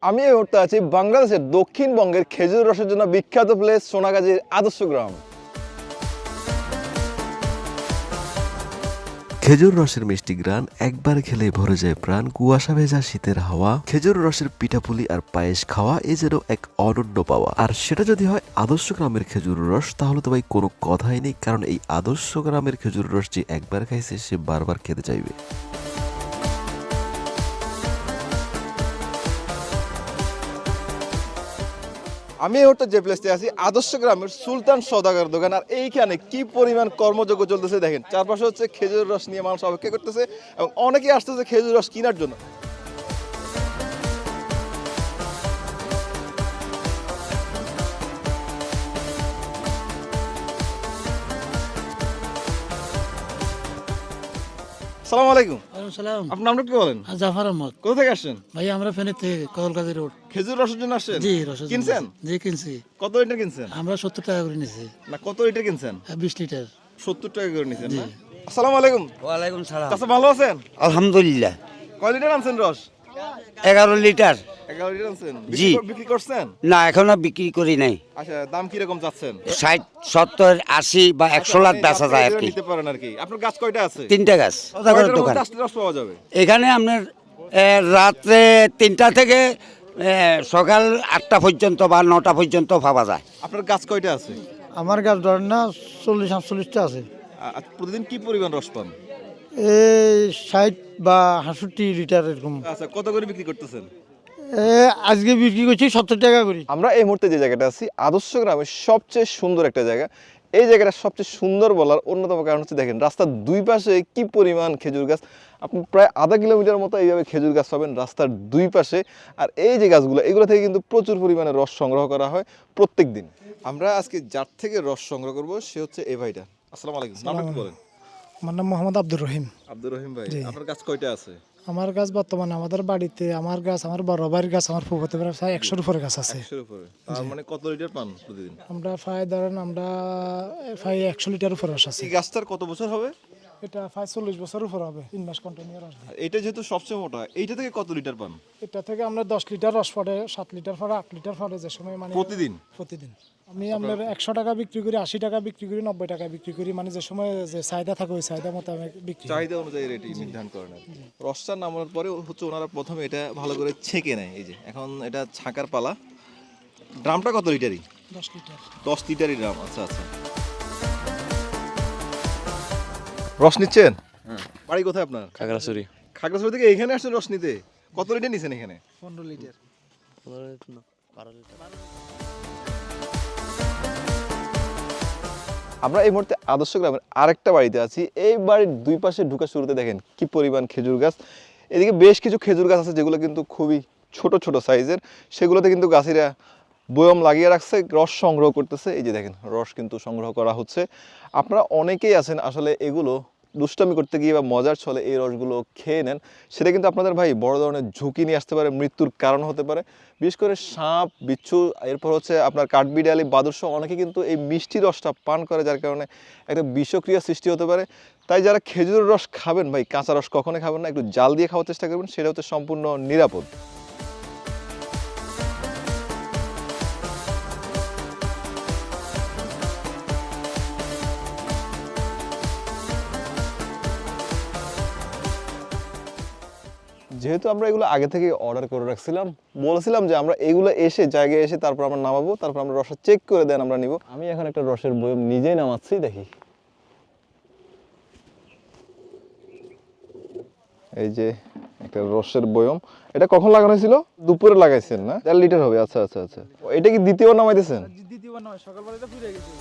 আমি এই মুহূর্তে আছি বাংলাদেশের দক্ষিণবঙ্গের খেজুর রসের জন্য বিখ্যাত প্লেস সোনাগাজীর আদর্শ গ্রাম। খেজুর রসের মিষ্টি গ্রান একবার খেলে ভরে যায় প্রাণ। কুয়াশা ভেজা শীতের হাওয়া, খেজুর রসের পিঠাপুলি আর পায়েস খাওয়া এ যেন এক অনন্য পাওয়া। আর সেটা যদি হয় আদর্শ গ্রামের খেজুর রস, তাহলে তো ভাই কোনো কথাই নেই, কারণ এই আদর্শ গ্রামের খেজুর রস যে একবার খাইছে সে বারবার খেতে চাইবে। আমি এই মুহূর্তে যে প্লেসে আছি আদর্শ গ্রামের সুলতান সওদাগর দোকান। আর এইখানে কি পরিমাণ কর্মযজ্ঞ চলতেছে দেখেন। চারপাশে হচ্ছে খেজুর রস নিয়ে মানুষ অপেক্ষা করতেছে এবং অনেকেই আসতেছে খেজুর রস কেনার জন্য। আসসালামু আলাইকুম। সালাম। আপনার নামটা একটু বলেন। জাফর আহমদ। কোথা থেকে আসছেন? ভাই আমরা ফেনী থেকে কদলকাজী রোড। খেজুর রসের জন্য আসছেন? জি রসদ কিনছেন? জি কিনছি। কত লিটার কিনছেন? আমরা 70 টাকা করে নিছি। না কত লিটার কিনছেন? 20 লিটার। 70 টাকা করে নিছেন না? আসসালামু আলাইকুম। ওয়ালাইকুম সালাম। চাচা ভালো আছেন? আলহামদুলিল্লাহ। কয় লিটার আনছেন রস? 11 লিটার। 11 লিটার আনছেন? জি। বিক্রি করছেন? না এখনো বিক্রি করি নাই। আচ্ছা দাম কি রকম যাচ্ছেন? 60, 70, 80 বা 100 লাখ বেচা যায় আর কি। নিতে পারেন আর কি। আপনার গাছ কয়টা আছে? 3টা গাছ। সওদাগরের কয়টার দোকান। মধ্যে আসলে রস পাওয়া যাবে? এখানে আপনার রাত্রে 3টা থেকে সকাল 8টা পর্যন্ত বা 9টা পর্যন্ত পাওয়া যায়। আপনার গাছ কয়টা আছে? আমার গাছ ধরেন না 40-48টা আছে। প্রতিদিন কি পরিমাণ রস পান? এই 60 বা 68 লিটার এরকম। আচ্ছা কত করে বিক্রি করতেছেন? আজকে বিক্রি করছি 70 টাকা করে। আমরা এই মুহূর্তে যে জায়গাটা আছি আদর্শ গ্রামের সবচেয়ে সুন্দর একটা জায়গা। এই জায়গাটা সবচেয়ে সুন্দর বলার অন্যতম কারণ হচ্ছে দেখেন রাস্তার দুই পাশে কি পরিমাণ খেজুর গাছ। আপনি প্রায় আধা কিলোমিটার মতো এইভাবে খেজুর গাছ পাবেন রাস্তার দুই পাশে। আর এই যে গাছগুলো এগুলো থেকে কিন্তু প্রচুর পরিমাণে রস সংগ্রহ করা হয় প্রত্যেক দিন। আমরা আজকে যার থেকে রস সংগ্রহ করব সে হচ্ছে এই ভাইটা। আসসালামু আলাইকুম। নামটা কি বলেন? আমার নাম মোহাম্মদ আব্দুর রহিম। আব্দুর রহিম ভাই, আপনার গাছ কয়টা আছে? আমার গাছ বর্তমানে আমাদের বাড়িতে আমার গাছ, আমার বড় ভাইয়ের গাছ, আমার ফুফাতো ভাইয়ের প্রায় 100-এর উপরে গাছ আছে। 100-এর উপরে। তার মানে কত লিটার পান প্রতিদিন? আমরা প্রায় ধরেন আমরা প্রায় 100 লিটার উপরে রস আছে। এই গাছটার কত বছর হবে? এটা প্রায় 40 বছরের উপর হবে। 3 মাস কন্টিনিউ রস দিই। আর এটা যেহেতু সবচেয়ে মোটা, এইটা থেকে কত লিটার পান এটা থেকে আমরা 10 লিটার রস পড়ে, 7 লিটার পড়ে, 8 লিটার পড়ে, যে সময় মানে প্রতিদিন? প্রতিদিন আমি আপনার 100 টাকা বিক্রি করি, 80 টাকা বিক্রি করি, 90 টাকা বিক্রি করি, মানে যে সময় যে চাহিদা থাকে ওই চাহিদা মতো আমি বিক্রি করি। চাহিদা অনুযায়ী রেট নির্ধারণ করেন। রসটা নামানোর পরে হচ্ছে ওনারা প্রথমে এটা ভালো করে ছেঁকে নেয়। এই যে এখন এটা ছাঁকার পালা। ড্রামটা কত লিটারই? 10 লিটার। 10 লিটারই ড্রাম। আচ্ছা আচ্ছা। রস নিচ্ছেন? বাড়ি কোথায় আপনার? খাগড়াছড়ি। খাগড়াছড়ি থেকে এখানে আসছেন রস নিতে? কত লিটার নিছেন এখানে? 15 লিটার। আমরা এই মুহূর্তে আদর্শ গ্রামের আরেকটা বাড়িতে আছি। এই বাড়ির দুই পাশে ঢুকা শুরুতে দেখেন কি পরিমাণ খেজুর গাছ। এদিকে বেশ কিছু খেজুর গাছ আছে যেগুলো কিন্তু খুবই ছোট ছোট সাইজের। সেগুলোতে কিন্তু গাছিরা বয়ম লাগিয়ে রাখছে, রস সংগ্রহ করতেছে। এই যে দেখেন রস কিন্তু সংগ্রহ করা হচ্ছে। আপনারা অনেকেই আছেন আসলে এগুলো দুষ্টামি করতে গিয়ে বা মজার ছলে এই রসগুলো খেয়ে নেন। সেটা কিন্তু আপনাদের ভাই বড় ধরনের ঝুঁকি নিয়ে আসতে পারে, মৃত্যুর কারণ হতে পারে। বিশেষ করে সাপ, বিচ্ছু, এরপর হচ্ছে আপনার কাঠবিড়ালি, বাদুড়সহ অনেকে কিন্তু এই মিষ্টি রসটা পান করে, যার কারণে একটা বিষক্রিয়া সৃষ্টি হতে পারে। তাই যারা খেজুরের রস খাবেন ভাই, কাঁচা রস কখনোই খাবেন না, একটু জাল দিয়ে খাওয়ার চেষ্টা করবেন, সেটা হচ্ছে সম্পূর্ণ নিরাপদ। যেহেতু আমরা এগুলো আগে থেকে অর্ডার করে রাখছিলাম, বলেছিলাম যে আমরা এগুলো এসে জায়গায় এসে তারপর আমরা নামাবো, তারপর আমরা রসটা চেক করে দেন আমরা নিব। আমি এখন একটা রসের বয়ম নিজেই নামাচ্ছি, দেখি। এই যে একটা রসের বয়ম, এটা কখন লাগানো হয়েছিল? দুপুরে লাগাইছেন না? 1.5 লিটার হবে। আচ্ছা আচ্ছা আচ্ছা। এটা কি দ্বিতীয়বার নামাইতেছেন? দ্বিতীয়বার নয়, সকালবেলাতে পুড়ে গেছে।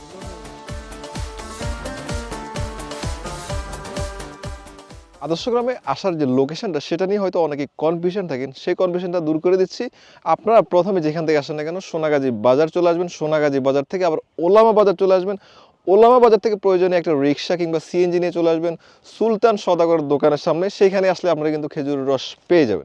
আদর্শ গ্রামে আসার যে লোকেশনটা সেটা নিয়ে হয়তো অনেকে কনফিউশন থাকেন, সেই কনফিউশনটা দূর করে দিচ্ছি। আপনারা প্রথমে যেখান থেকে আসেন না কেন সোনাগাজী বাজার চলে আসবেন, সোনাগাজী বাজার থেকে আবার ওলামা বাজার চলে আসবেন, ওলামা বাজার থেকে প্রয়োজনে একটা রিক্সা কিংবা সিএনজি নিয়ে চলে আসবেন সুলতান সওদাগর দোকানের সামনে। সেইখানে আসলে আপনারা কিন্তু খেজুরের রস পেয়ে যাবেন।